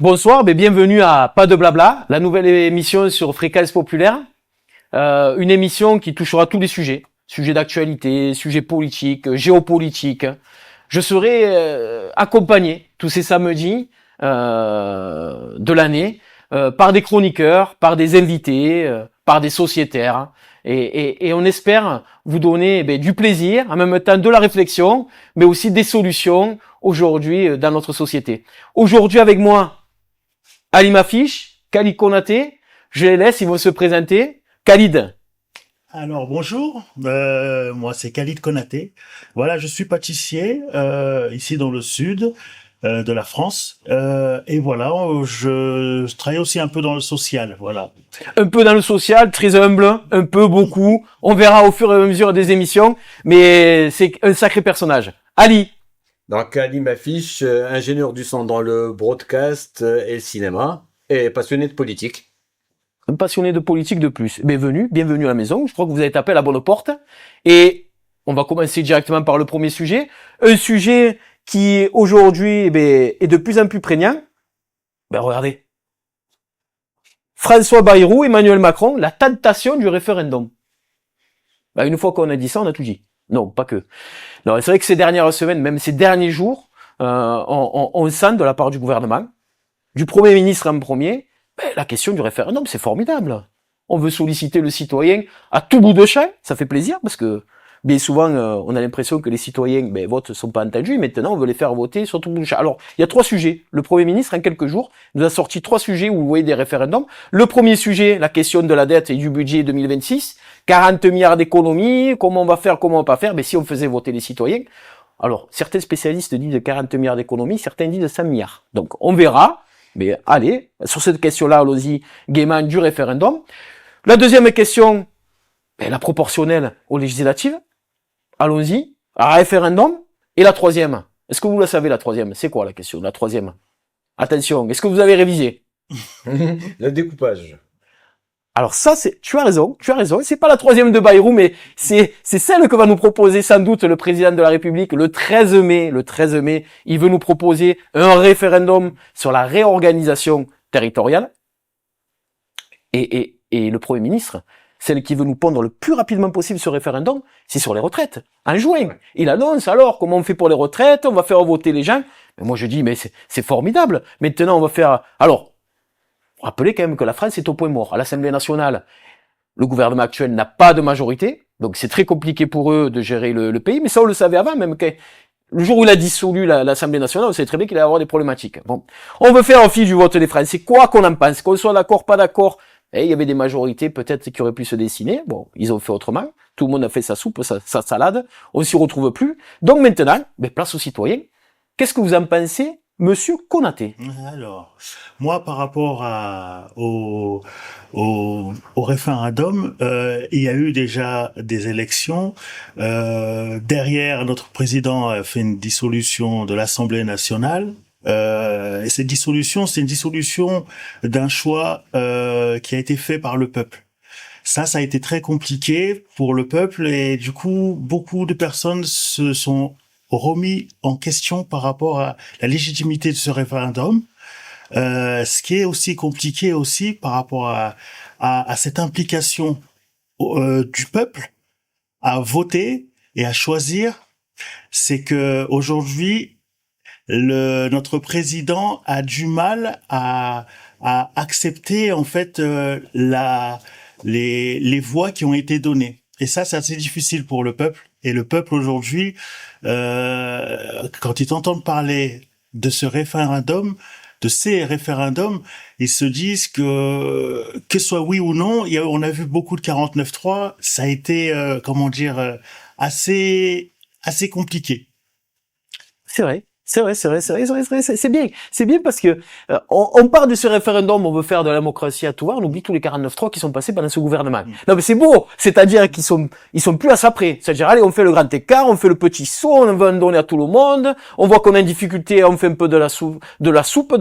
Bonsoir, bienvenue à Pas de Blabla, la nouvelle émission sur Fréquence Populaire. Une émission qui touchera tous les sujets. Sujets d'actualité, sujets politiques, géopolitiques. Je serai accompagné tous ces samedis de l'année par des chroniqueurs, par des invités, par des sociétaires. Et on espère vous donner du plaisir, en même temps de la réflexion, mais aussi des solutions aujourd'hui dans notre société. Aujourd'hui avec moi, Ali Mafiche, Khalid Konaté, je les laisse, ils vont se présenter. Khalid. Alors bonjour, moi c'est Khalid Konaté. Voilà, je suis pâtissier ici dans le sud de la France. Et voilà, je travaille aussi un peu dans le social, voilà. Un peu dans le social, très humble, un peu, beaucoup. On verra au fur et à mesure des émissions, mais c'est un sacré personnage. Ali. Donc Ali Mafiche, ingénieur du son dans le broadcast et le cinéma, et passionné de politique. Un passionné de politique de plus. Bienvenue à la maison. Je crois que vous avez tapé à la bonne porte. Et on va commencer directement par le premier sujet. Un sujet qui aujourd'hui est de plus en plus prégnant. Regardez. François Bayrou, Emmanuel Macron, la tentation du référendum. Une fois qu'on a dit ça, on a tout dit. Non, pas que. Non, c'est vrai que ces dernières semaines, même ces derniers jours, on sent de la part du gouvernement, du Premier ministre en premier, la question du référendum, c'est formidable. On veut solliciter le citoyen à tout bout de champ, ça fait plaisir, parce que bien souvent, on a l'impression que les citoyens votent sont pas entendus, et maintenant on veut les faire voter sur tout bout de champ. Alors, il y a 3 sujets. Le Premier ministre, en quelques jours, nous a sorti 3 sujets où vous voyez des référendums. Le premier sujet, la question de la dette et du budget 2026, 40 milliards d'économies, comment on va faire, comment on va pas faire, si on faisait voter les citoyens. Alors, certains spécialistes disent 40 milliards d'économies, certains disent 100 milliards. Donc, on verra. Mais allez, sur cette question-là, allons-y gaiement du référendum. La deuxième question, la proportionnelle aux législatives. Allons-y, un référendum. Et la troisième, est-ce que vous la savez, la troisième? C'est quoi la question, la troisième? Attention, est-ce que vous avez révisé? Le découpage. Alors ça, tu as raison, c'est pas la troisième de Bayrou, mais c'est celle que va nous proposer sans doute le président de la République le 13 mai, il veut nous proposer un référendum sur la réorganisation territoriale. Et le Premier ministre, celle qui veut nous pondre le plus rapidement possible ce référendum, c'est sur les retraites. En juin, il annonce alors comment on fait pour les retraites, on va faire voter les gens. Mais moi je dis, mais c'est formidable. Maintenant on va faire... Alors, rappelez quand même que la France est au point mort. À l'Assemblée nationale, le gouvernement actuel n'a pas de majorité, donc c'est très compliqué pour eux de gérer le pays, mais ça on le savait avant, même que le jour où il a dissolu l'Assemblée nationale, on savait très bien qu'il allait avoir des problématiques. Bon, on veut faire office du vote des Français, quoi qu'on en pense, qu'on soit d'accord, pas d'accord, il y avait des majorités peut-être qui auraient pu se dessiner, bon, ils ont fait autrement, tout le monde a fait sa soupe, sa salade, on s'y retrouve plus, donc maintenant, place aux citoyens. Qu'est-ce que vous en pensez, Monsieur Konaté? Alors, moi, par rapport au référendum, il y a eu déjà des élections. Derrière, notre président a fait une dissolution de l'Assemblée nationale. Et cette dissolution, c'est une dissolution d'un choix qui a été fait par le peuple. Ça a été très compliqué pour le peuple et du coup, beaucoup de personnes se sont remis en question par rapport à la légitimité de ce référendum. Ce qui est aussi compliqué aussi par rapport à cette implication du peuple à voter et à choisir, c'est que aujourd'hui notre président a du mal à accepter en fait les voix qui ont été données. Et ça, c'est assez difficile pour le peuple. Et le peuple aujourd'hui, quand ils entendent parler de ce référendum, de ces référendums, ils se disent que ce soit oui ou non, on a vu beaucoup de 49.3, ça a été, assez compliqué. C'est vrai. C'est bien. C'est bien parce que on part de ce référendum, on veut faire de la démocratie à tout va, on oublie tous les 49.3 qui sont passés pendant ce gouvernement. Non mais c'est beau, c'est-à-dire qu'ils sont plus à ça près. C'est-à-dire allez, on fait le grand écart, on fait le petit saut, on veut en donner à tout le monde, on voit qu'on a une difficulté, on fait un peu de la soupe, de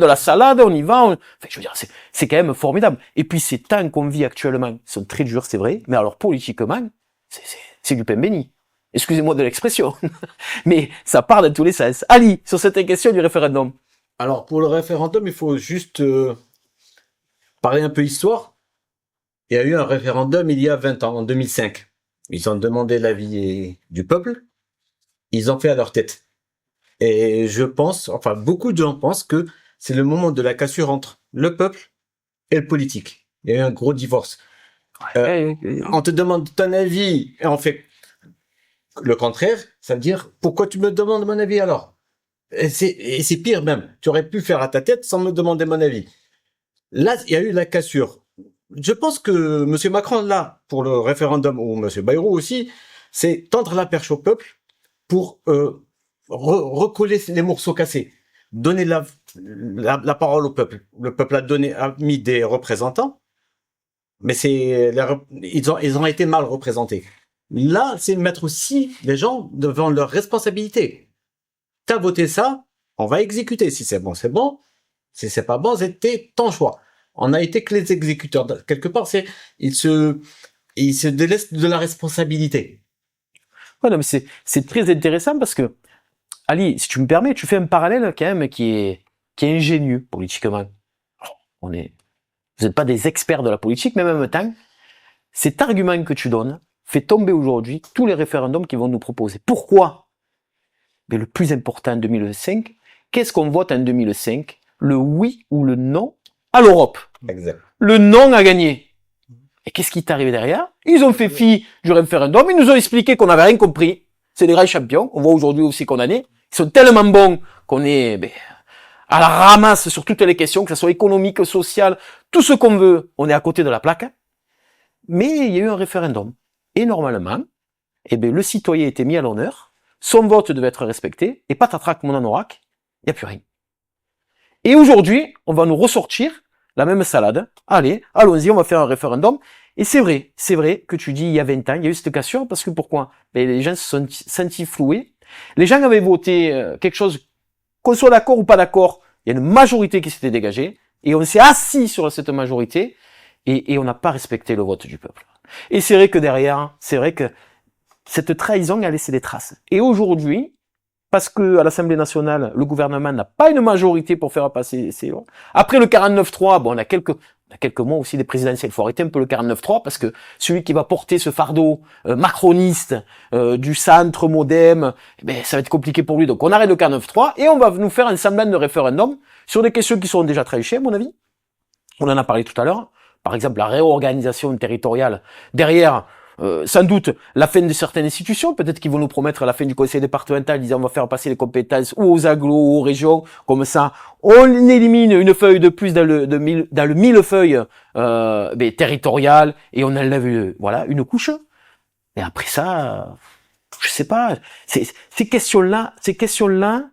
la salade, on y va. Enfin, je veux dire, c'est quand même formidable. Et puis ces temps qu'on vit actuellement, ils sont très durs, c'est vrai, mais alors politiquement, c'est du pain béni. Excusez-moi de l'expression, mais ça part dans tous les sens. Ali, sur cette question du référendum. Alors, pour le référendum, il faut juste parler un peu histoire. Il y a eu un référendum il y a 20 ans, en 2005. Ils ont demandé l'avis du peuple. Ils ont fait à leur tête. Et je pense, enfin, beaucoup de gens pensent que c'est le moment de la cassure entre le peuple et le politique. Il y a eu un gros divorce. On te demande ton avis et on fait le contraire. Ça veut dire, pourquoi tu me demandes mon avis alors? Et c'est pire même. Tu aurais pu faire à ta tête sans me demander mon avis. Là, il y a eu la cassure. Je pense que M. Macron, là, pour le référendum, ou M. Bayrou aussi, c'est tendre la perche au peuple pour recoller les morceaux cassés. Donner la parole au peuple. Le peuple a mis des représentants, mais ils ont été mal représentés. Là, c'est mettre aussi les gens devant leurs responsabilités. T'as voté ça, on va exécuter. Si c'est bon, c'est bon. Si c'est pas bon, c'était ton choix. On a été que les exécuteurs. Quelque part, ils se délestent de la responsabilité. Ouais, non, mais c'est très intéressant parce que, Ali, si tu me permets, tu fais un parallèle quand même qui est ingénieux politiquement. Vous n'êtes pas des experts de la politique, mais en même temps, cet argument que tu donnes fait tomber aujourd'hui tous les référendums qu'ils vont nous proposer. Pourquoi? Mais le plus important en 2005, qu'est-ce qu'on vote en 2005? Le oui ou le non à l'Europe. Exact. Le non a gagné. Et qu'est-ce qui est arrivé derrière? Ils ont fait fi du référendum, ils nous ont expliqué qu'on n'avait rien compris. C'est des grands champions, on voit aujourd'hui aussi condamnés. Ils sont tellement bons qu'on est à la ramasse sur toutes les questions, que ce soit économique, social, tout ce qu'on veut, on est à côté de la plaque. Mais il y a eu un référendum. Et normalement, le citoyen était mis à l'honneur, son vote devait être respecté, et patatrac, mon anorak, il n'y a plus rien. Et aujourd'hui, on va nous ressortir la même salade. Allez, allons-y, on va faire un référendum. Et c'est vrai que tu dis il y a 20 ans, il y a eu cette cassure, parce que pourquoi? Les gens se sont sentis floués. Les gens avaient voté quelque chose, qu'on soit d'accord ou pas d'accord, il y a une majorité qui s'était dégagée, et on s'est assis sur cette majorité, et on n'a pas respecté le vote du peuple. Et c'est vrai que derrière, c'est vrai que cette trahison a laissé des traces. Et aujourd'hui, parce que à l'Assemblée nationale, le gouvernement n'a pas une majorité pour faire passer ces lois. Après le 49-3, bon, on a quelques mois aussi des présidentielles. Il faut arrêter un peu le 49-3 parce que celui qui va porter ce fardeau macroniste du centre modem, ça va être compliqué pour lui. Donc on arrête le 49-3 et on va nous faire un semblant de référendum sur des questions qui sont déjà tranchées, à mon avis. On en a parlé tout à l'heure. Par exemple, la réorganisation territoriale. Derrière, sans doute, la fin de certaines institutions. Peut-être qu'ils vont nous promettre la fin du conseil départemental, disant on va faire passer les compétences ou aux agglos ou aux régions. Comme ça, on élimine une feuille de plus dans le millefeuille territorial et on enlève une couche. Et après ça, je sais pas. Ces questions-là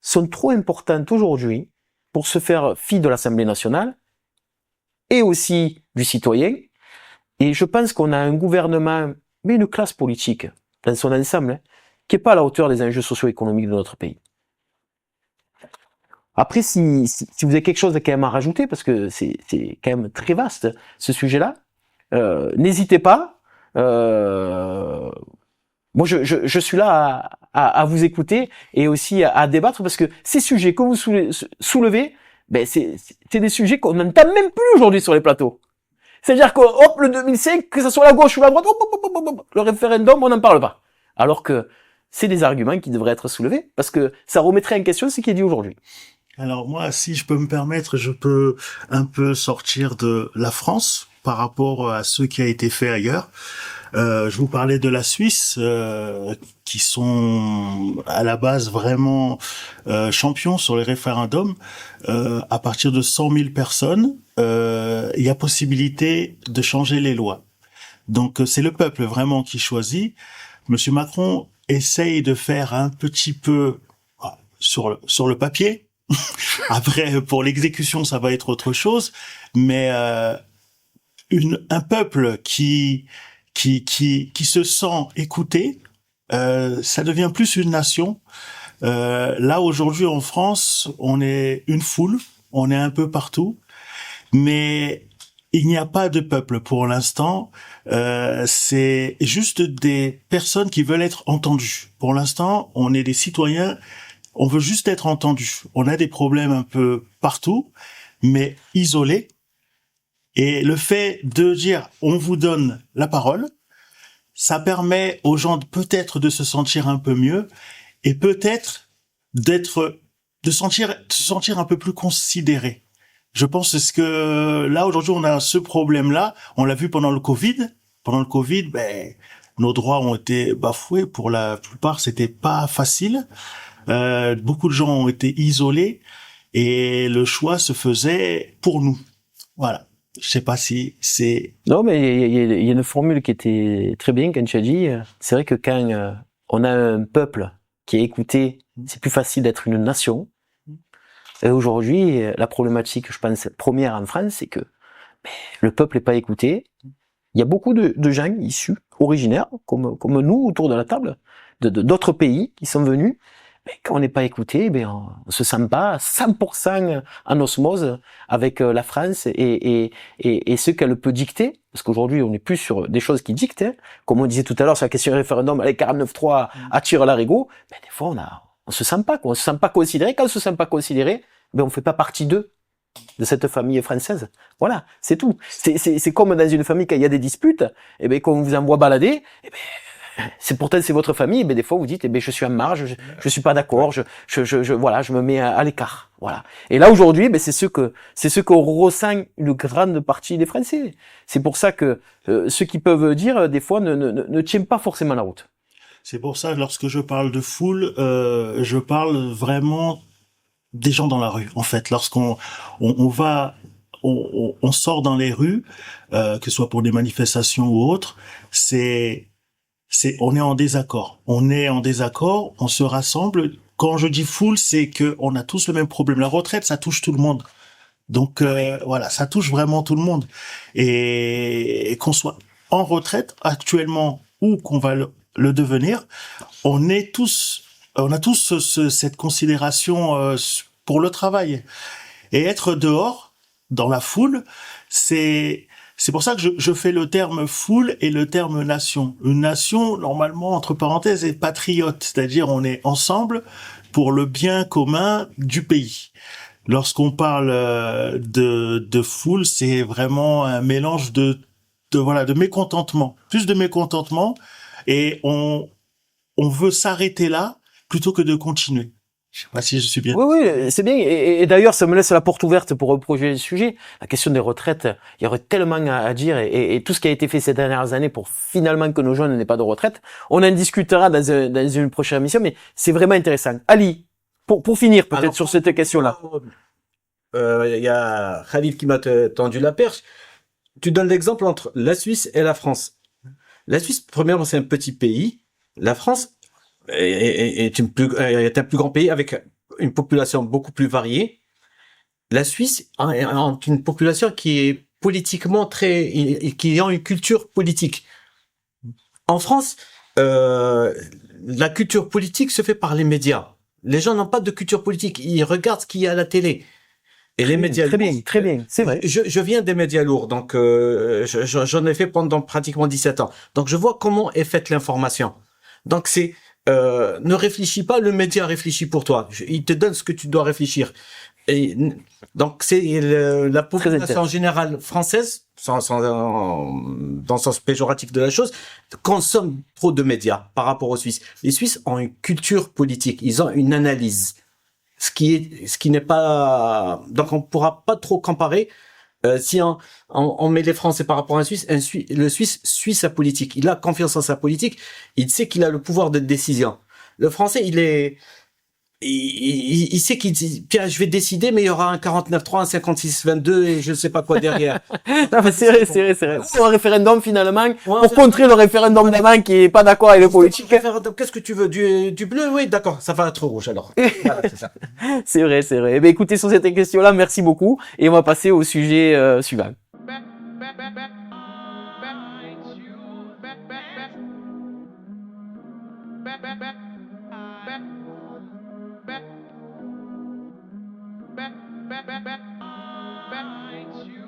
sont trop importantes aujourd'hui pour se faire fi de l'Assemblée nationale et aussi du citoyen. Et je pense qu'on a un gouvernement, mais une classe politique, dans son ensemble, qui est pas à la hauteur des enjeux socio-économiques de notre pays. Après, si vous avez quelque chose quand même à rajouter, parce que c'est quand même très vaste, ce sujet-là, n'hésitez pas. Moi, je suis là à vous écouter et aussi à débattre, parce que ces sujets que vous soulevez, c'est des sujets qu'on n'entend même plus aujourd'hui sur les plateaux. C'est-à-dire que, le 2005, que ce soit la gauche ou la droite, le référendum, on n'en parle pas. Alors que c'est des arguments qui devraient être soulevés, parce que ça remettrait en question ce qui est dit aujourd'hui. Alors moi, si je peux me permettre, je peux un peu sortir de la France par rapport à ce qui a été fait ailleurs. Je vous parlais de la Suisse, qui sont à la base vraiment champions sur les référendums. À partir de 100 000 personnes, il y a possibilité de changer les lois. Donc c'est le peuple vraiment qui choisit. Monsieur Macron essaye de faire un petit peu sur le papier. Après, pour l'exécution, ça va être autre chose. Mais un peuple qui se sent écouté, ça devient plus une nation. Là, aujourd'hui, en France, on est une foule, on est un peu partout, mais il n'y a pas de peuple pour l'instant. C'est juste des personnes qui veulent être entendues. Pour l'instant, on est des citoyens. on veut juste être entendu. On a des problèmes un peu partout, mais isolés. Et le fait de dire on vous donne la parole, ça permet aux gens peut-être de se sentir un peu mieux et peut-être de se sentir un peu plus considéré. Je pense que là aujourd'hui on a ce problème-là. On l'a vu pendant le Covid. Pendant le Covid, nos droits ont été bafoués. Pour la plupart, c'était pas facile. Beaucoup de gens ont été isolés et le choix se faisait pour nous. Voilà. Je sais pas si c'est... Non, mais il y a une formule qui était très bien quand tu as dit, c'est vrai que quand on a un peuple qui est écouté, c'est plus facile d'être une nation. Et aujourd'hui, la problématique, je pense, première en France, c'est que le peuple n'est pas écouté. Il y a beaucoup de gens issus, originaires, comme nous, autour de la table, d'autres pays qui sont venus. Mais quand on n'est pas écouté, on se sent pas 100% en osmose avec la France et ce qu'elle peut dicter. Parce qu'aujourd'hui, on n'est plus sur des choses qui dictent. Hein. Comme on disait tout à l'heure sur la question du référendum, les 49.3 attirent l'arigot. Des fois, on se sent pas, quoi. On se sent pas considéré. Quand on se sent pas considéré, on fait pas partie d'eux, de cette famille française. Voilà, c'est tout. C'est comme dans une famille quand il y a des disputes, quand on vous envoie balader, c'est votre famille, des fois vous dites, je suis en marge, je suis pas d'accord, je me mets à l'écart. Voilà. Et là aujourd'hui, c'est ce que ressent une grande partie des Français. C'est pour ça que ceux qui peuvent dire des fois ne tiennent pas forcément la route. C'est pour ça, lorsque je parle de foule, je parle vraiment des gens dans la rue. En fait, lorsqu'on on sort dans les rues, que ce soit pour des manifestations ou autres, on est en désaccord. On est en désaccord, on se rassemble. Quand je dis foule, c'est que on a tous le même problème. La retraite, ça touche tout le monde. Donc voilà, ça touche vraiment tout le monde. Et qu'on soit en retraite actuellement ou qu'on va le devenir, on a tous cette considération pour le travail. Et être dehors, dans la foule, c'est pour ça que je fais le terme foule et le terme nation. Une nation, normalement, entre parenthèses, est patriote, c'est-à-dire on est ensemble pour le bien commun du pays. Lorsqu'on parle de foule, c'est vraiment un mélange de mécontentement, plus de mécontentement, et on veut s'arrêter là plutôt que de continuer. Je sais pas si je suis bien. Oui, c'est bien. Et d'ailleurs, ça me laisse la porte ouverte pour reprocher le sujet. La question des retraites, il y aurait tellement à dire et tout ce qui a été fait ces dernières années pour finalement que nos jeunes n'aient pas de retraite. On en discutera dans une prochaine émission, mais c'est vraiment intéressant. Ali, pour finir peut-être sur cette question-là. Il y a Khalid qui m'a tendu la perche. Tu donnes l'exemple entre la Suisse et la France. La Suisse, premièrement, c'est un petit pays. La France est un plus grand pays avec une population beaucoup plus variée. La Suisse a une population qui est politiquement qui a une culture politique. En France, la culture politique se fait par les médias. Les gens n'ont pas de culture politique. Ils regardent ce qu'il y a à la télé. Et les médias lourds, très bien, c'est vrai. Je viens des médias lourds, donc j'en ai fait pendant pratiquement 17 ans. Donc je vois comment est faite l'information. Donc c'est ne réfléchis pas, le média réfléchit pour toi. Il te donne ce que tu dois réfléchir. Et donc c'est la population générale française, dans le sens péjoratif de la chose, consomme trop de médias par rapport aux Suisses. Les Suisses ont une culture politique, ils ont une analyse. Ce qui n'est pas, donc on pourra pas trop comparer. Si on met les Français par rapport à un Suisse, le Suisse suit sa politique. Il a confiance en sa politique. Il sait qu'il a le pouvoir de décision. Le Français, il sait qu'il dit, tiens, je vais décider, mais il y aura un 49.3, un 56.22 et je ne sais pas quoi derrière. Non, mais c'est vrai. Ou un référendum finalement, pour contrer le référendum d'avant qui est pas d'accord avec le politique. Qu'est-ce que tu veux? Du bleu? Oui, d'accord, ça va être rouge alors. Voilà, c'est ça. C'est vrai. Eh bien, écoutez, sur cette question-là, merci beaucoup. Et on va passer au sujet suivant. Back, you.